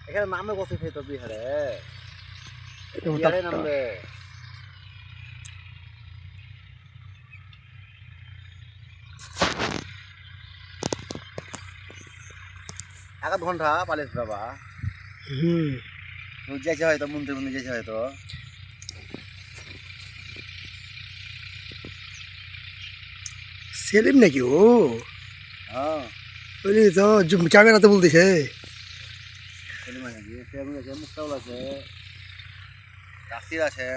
এখানে নামে বসে খেতো বিহারে এটা বিহারে ওটা নামবে এক আধ ঘন্টা পালিস বাবা হুম যাইছে হয়তো মন্দির মন্দির যাইছে হয়তো সেলিম নাকি ও হ্যাঁ ওই তো ক্যামেরাতে বলতেছে সেলিম আছে নাকি সেলিম আছে মুক্তাউল আছে কাসির আছে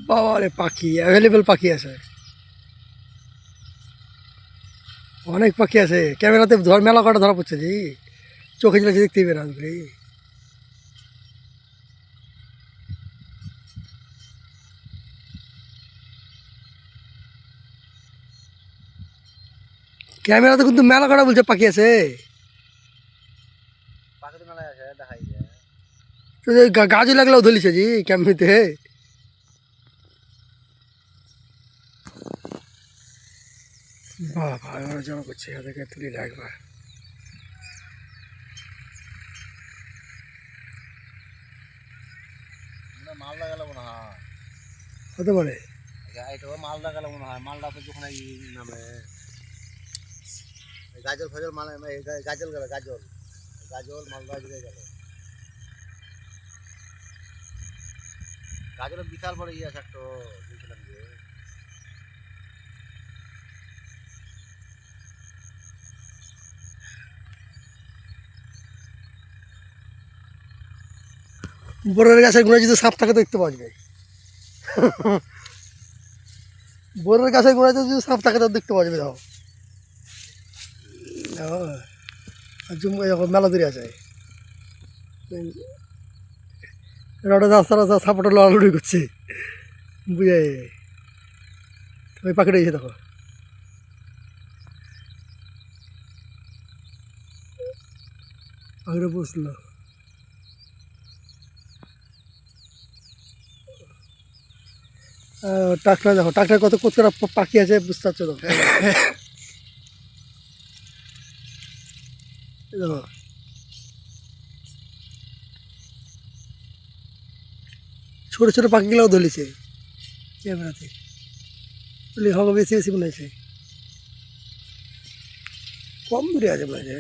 বাবা রে পাখি অ্যাভেলেবেল পাখি আছে অনেক পাখি আছে ক্যামেরাতে মেলা কটা ধরা পড়ছে জি চোখে যেটা দেখতেই পেয়ে না রে ক্যামেরাতে কিন্তু মেলা কটা বলছে পাখি আছে পাখির মেলায় আছে দেখাই যায় তো গাছও লাগলেও ধরিছে জি ক্যামেরাতে বাবা ওরা জমা করছে ওদেরকে তুলি একবার মালদা গেল মনে হয় হতে পারে এটা মালদা গেল মনে হয় মালদা তো যখন নামে গাজল ফাজল মানে গাজল গেল গাজল গাজল মালদা দিকে গেল গাজলের বিশাল বড় ইয়ে আছে একটা বুঝলাম যে বোরের গাছের গোড়ায় যদি সাপ থাকে দেখতে পাওয়া যায় বোরের গাছের গোড়ায় যদি সাপ থাকে তো দেখতে পাওয়া যাবে দাও মেলা দূরে আছে রোডে রাস্তা রাস্তা সাপোর্টে লড়ালড়ি করছে বুঝে ওই পাখিটা এসে দেখো পাখিটা বসলো টাকলা দেখো টাকলা কত কতটা পাখি আছে বুঝতে পারছো তো দেখো ছোটো ছোটো পাখিগুলোও ধরেছে ক্যামেরাতে হবে বেশি বেশি মনে হয়েছে কম দূরে আছে মনে হয়